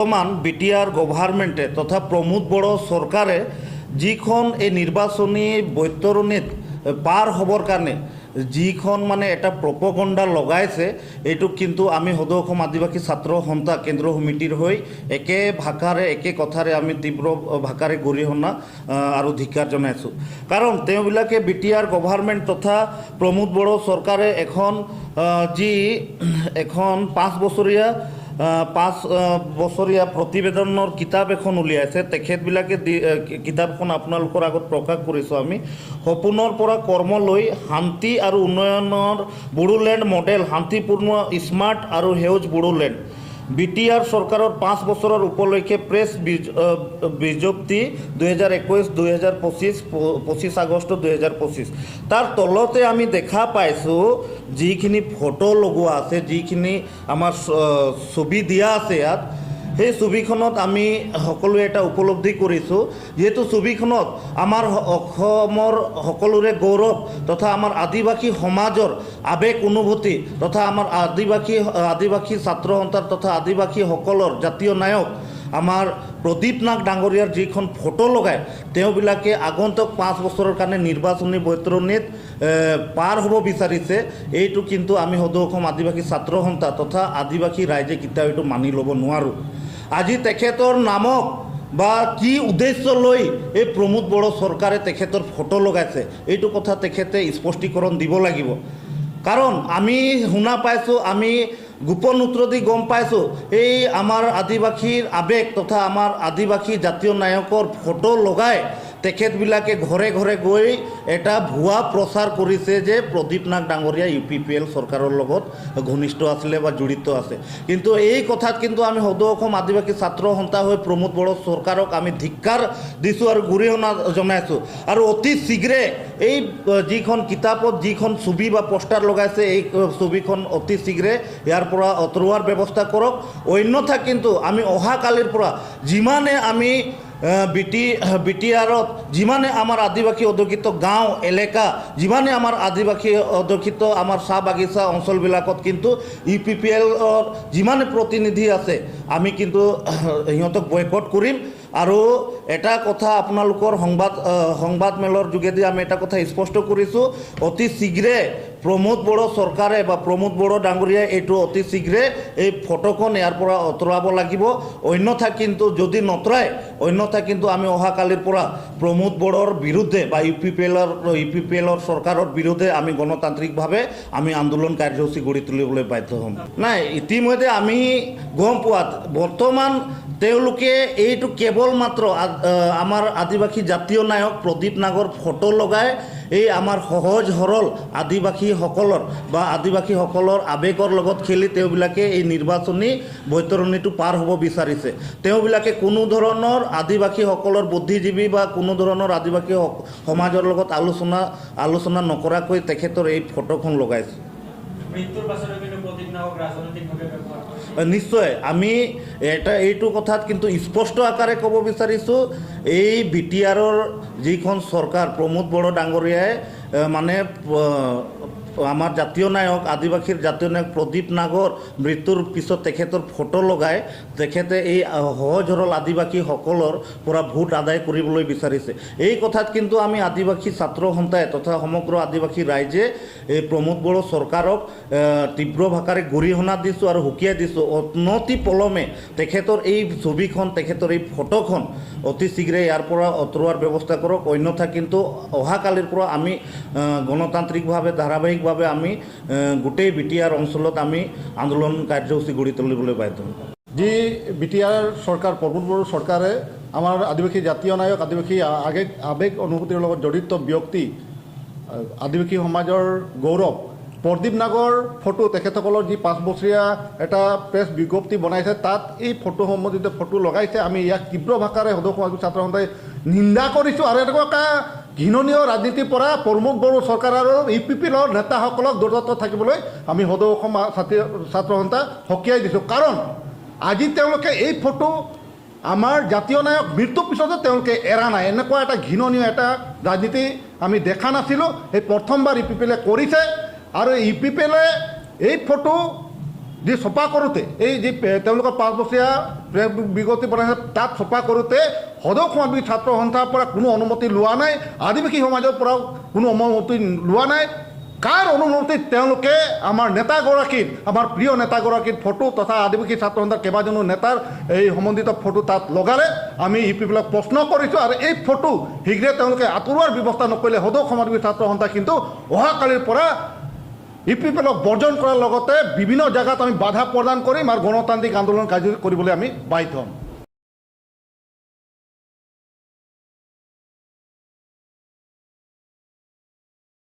বর্তমান বিটিআর গভর্নমেন্টে তথা প্রমোদ বড়ো সরকারে যিখন এই নির্বাচনী বৈতরণীত পার হবার কারণে যিখন মানে এটা প্রপগণ্ডা লগাইছে এইটো কিন্তু আমি সদৌ অসম আদিবাসী ছাত্ৰ সন্থা কেন্দ্ৰ সমিতিৰ হয়ে একে ভাষাৰে একে কথাৰে আমি তীব্ৰ ভাষাৰে গৰিহণা আৰু ধিক্কাৰ জনাইছোঁ। কাৰণ তেওঁবিলাকে বিটিআৰ গভৰ্নমেন্ট তথা প্ৰমোদ বড়ো সৰকাৰে এখন 5 বছৰীয়া প্ৰতিবেদনৰ কিতাপ এখন উলিয়াইছে। তেখেতবিলাকে কিতাপখন আপোনালোকৰ আগত প্ৰকাশ কৰিছোঁ। আমি সপোনৰ পৰা কৰ্মলৈ শান্তি আৰু উন্নয়নৰ বড়োলেণ্ড মডেল, শান্তিপূৰ্ণ স্মাৰ্ট আৰু সেউজ বড়োলেণ্ড। বিটিআর সরকারের 5 বছরের উপলক্ষে প্রেস বিজ্ঞপ্তি 2021-2025 25 আগস্ট 2025 তার তলতে আমি দেখা পাইছোঁ যিখিনি ফটো লগোৱা আছে, যিখিনি আমাৰ ছবি দিয়া আছে ইয়াত, সেই ছবিখনত আমি সকলোৱে এটা উপলব্ধি কৰিছোঁ। যিহেতু ছবিখনত আমাৰ অসমৰ সকলোৰে গৌৰৱ তথা আমাৰ আদিবাসী সমাজৰ আৱেগ অনুভূতি তথা আমাৰ আদিবাসী ছাত্ৰ সন্থাৰ তথা আদিবাসীসকলৰ জাতীয় নায়ক আমাৰ প্ৰদীপ নাগ ডাঙৰীয়াৰ যিখন ফটো লগায়, তেওঁবিলাকে আগন্তুক 5 বছৰৰ কাৰণে নিৰ্বাচনী বৈতৰণীত পাৰ হ'ব বিচাৰিছে। এইটো কিন্তু আমি সদৌ অসম আদিবাসী ছাত্ৰ সন্থা তথা আদিবাসী ৰাইজে কেতিয়াও এইটো মানি ল'ব নোৱাৰোঁ। আজি তেখেতৰ নামক বা কি উদ্দেশ্য লৈ এই প্ৰমোদ বড়ো চৰকাৰে তেখেতৰ ফটো লগাইছে, এইটো কথা তেখেতে স্পষ্টীকৰণ দিব লাগিব। কাৰণ আমি শুনা পাইছোঁ, আমি গোপন সূত্ৰ দি গম পাইছোঁ, এই আমাৰ আদিবাসীৰ আৱেগ তথা আমাৰ আদিবাসী জাতীয় নায়কৰ ফটো লগাই তেখেতবিলাকে ঘৰে ঘৰে গৈ এটা ভুৱা প্ৰচাৰ কৰিছে যে প্ৰদীপ নাগ ডাঙৰীয়া UPPL চৰকাৰৰ লগত ঘনিষ্ঠ আছিলে বা জড়িত আছে। কিন্তু এই কথাত কিন্তু আমি সদৌ অসম আদিবাসী ছাত্ৰ সন্থা হৈ প্ৰমোদ বড়ো চৰকাৰক আমি ধিক্কাৰ দিছোঁ আৰু গৰিহণা জনাইছোঁ। আৰু অতি শীঘ্ৰে এই যিখন কিতাপত যিখন ছবি বা পোষ্টাৰ লগাইছে, এই ছবিখন অতি শীঘ্ৰে ইয়াৰ পৰা আঁতৰোৱাৰ ব্যৱস্থা কৰক। অন্যথা কিন্তু আমি অহাকালিৰ পৰা যিমানে আমি বিটিআৰত যিমানে আমাৰ আদিবাসী অধ্যুষিত গাঁও এলেকা, যিমানে আমাৰ আদিবাসী অধ্যুষিত আমাৰ চাহ বাগিচা অঞ্চলবিলাকত কিন্তু UPPLৰ যিমানে প্ৰতিনিধি আছে আমি কিন্তু সিহঁতক বয়কট কৰিম। আৰু এটা কথা আপোনালোকৰ সংবাদ মেলৰ যোগেদি আমি এটা কথা স্পষ্ট কৰিছোঁ, অতি শীঘ্ৰে প্ৰমোদ বড়ো চৰকাৰে বা প্ৰমোদ বড়ো ডাঙৰীয়াই এইটো অতি শীঘ্ৰে এই ফটোখন ইয়াৰ পৰা আঁতৰাব লাগিব। অন্যথা কিন্তু আমি অহাকালিৰ পৰা প্ৰমোদ বড়োৰ বিৰুদ্ধে বা UPPLৰ চৰকাৰৰ বিৰুদ্ধে আমি গণতান্ত্ৰিকভাৱে আমি আন্দোলন কাৰ্যসূচী গঢ়ি তুলিবলৈ বাধ্য হ'ম। নাই, ইতিমধ্যে আমি গম পোৱাত বৰ্তমান তেওঁলোকে এইটো কেৱল মাত্ৰ আমাৰ আদিবাসী জাতীয় নায়ক প্ৰদীপ নাগৰ ফটো লগাই এই আমাৰ সহজ সৰল আদিবাসীসকলৰ বা আদিবাসীসকলৰ আৱেগৰ লগত খেলি তেওঁবিলাকে এই নিৰ্বাচনী বৈতৰণীটো পাৰ হ'ব বিচাৰিছে। তেওঁবিলাকে কোনো ধৰণৰ আদিবাসীসকলৰ বুদ্ধিজীৱী বা কোনো ধৰণৰ আদিবাসী সমাজৰ লগত আলোচনা নকৰাকৈ তেখেতৰ এই ফটোখন লগাইছে। নিশ্চয় আমি এইটো কথাত কিন্তু স্পষ্ট আকাৰে ক'ব বিচাৰিছোঁ, এই বিটিআৰৰ যিখন চৰকাৰ প্ৰমোদ বড়ো ডাঙৰীয়াই মানে আমাৰ জাতীয় নায়ক আদিবাসীৰ জাতীয় নায়ক প্ৰদীপ নাগৰ মৃত্যুৰ পিছত তেখেতৰ ফটো লগাই তেখেতে এই সহজ সৰল আদিবাসীসকলৰ পৰা ভোট আদায় কৰিবলৈ বিচাৰিছে। এই কথাত কিন্তু আমি আদিবাসী ছাত্ৰ সন্থাই তথা সমগ্ৰ আদিবাসী ৰাইজে এই প্ৰমোদ বড়ো চৰকাৰক তীব্ৰ ভাষাৰে গৰিহণা দিছোঁ আৰু হুকিয়াই দিছোঁ, অনতি পলমে তেখেতৰ এই ছবিখন তেখেতৰ এই ফটোখন অতি শীঘ্ৰে ইয়াৰ পৰা আঁতৰোৱাৰ ব্যৱস্থা কৰক। অন্যথা কিন্তু অহাকালিৰ পৰা আমি গণতান্ত্ৰিকভাৱে ধাৰাবাহিকভাৱে আমি গোটেই বিটিআৰ অঞ্চলত আমি আন্দোলন কাৰ্যসূচী গঢ়ি তুলিবলৈ বাধ্য হ'ম। যি বিটিআৰ চৰকাৰ প্ৰমোদ বড়ো চৰকাৰে আমাৰ আদিবাসী জাতীয় নায়ক আদিবাসী আৱেগ অনুভূতিৰ লগত জড়িত ব্যক্তি আদিবাসী সমাজৰ গৌৰৱ প্ৰদীপ নাগৰ ফটো, তেখেতসকলৰ যি 5 বছৰীয়া এটা প্ৰেছ বিজ্ঞপ্তি বনাইছে তাত এই ফটোসমূহ যেতিয়া ফটো লগাইছে, আমি ইয়াক তীব্ৰ ভাষাৰে সদৌ অসম আদিবাসী ছাত্ৰ সন্থাই নিন্দা কৰিছোঁ। আৰু এনেকুৱা ঘৃণনীয় ৰাজনীতিৰ পৰা প্ৰমোদ বড়ো চৰকাৰ আৰু UPPLৰ নেতাসকলক দূৰত থাকিবলৈ আমি সদৌ অসম ছাত্ৰ সন্থা সকীয়াই দিছোঁ। কাৰণ আজি তেওঁলোকে এই ফটো আমাৰ জাতীয় নায়ক মৃত্যুৰ পিছতো তেওঁলোকে এৰা নাই। এনেকুৱা এটা ঘৃণনীয় এটা ৰাজনীতি আমি দেখা নাছিলোঁ, এই প্ৰথমবাৰ UPPLে কৰিছে। আৰু UPPLে এই ফটো যি চপা কৰোঁতে এই যি তেওঁলোকৰ 5 বছৰীয়া বিগতি বনাইছে তাত চপা কৰোঁতে সদৌ সমাজবাদী ছাত্ৰ সন্থাৰ পৰা কোনো অনুমতি লোৱা নাই, আদিবাসী সমাজৰ পৰাও কোনো অনুমতি লোৱা নাই। কাৰ অনুমতিত তেওঁলোকে আমাৰ নেতাগৰাকীৰ, আমাৰ প্ৰিয় নেতাগৰাকীৰ ফটো তথা আদিবাসী ছাত্ৰ সন্থাৰ কেইবাজনো নেতাৰ এই সম্বন্ধিত ফটো তাত লগালে আমি ইউপিপিএলক প্ৰশ্ন কৰিছোঁ। আৰু এই ফটো শীঘ্ৰে তেওঁলোকে আঁতৰোৱাৰ ব্যৱস্থা নকৰিলে সদৌ সমাজবাদী ছাত্ৰ সন্থা কিন্তু অহাকালিৰ পৰা ইউপিপিএলক বৰ্জন কৰাৰ লগতে বিভিন্ন জেগাত আমি বাধা প্ৰদান কৰিম আৰু গণতান্ত্ৰিক আন্দোলন কাৰ্যকৰী কৰিবলৈ আমি বাধ্য হ'ম।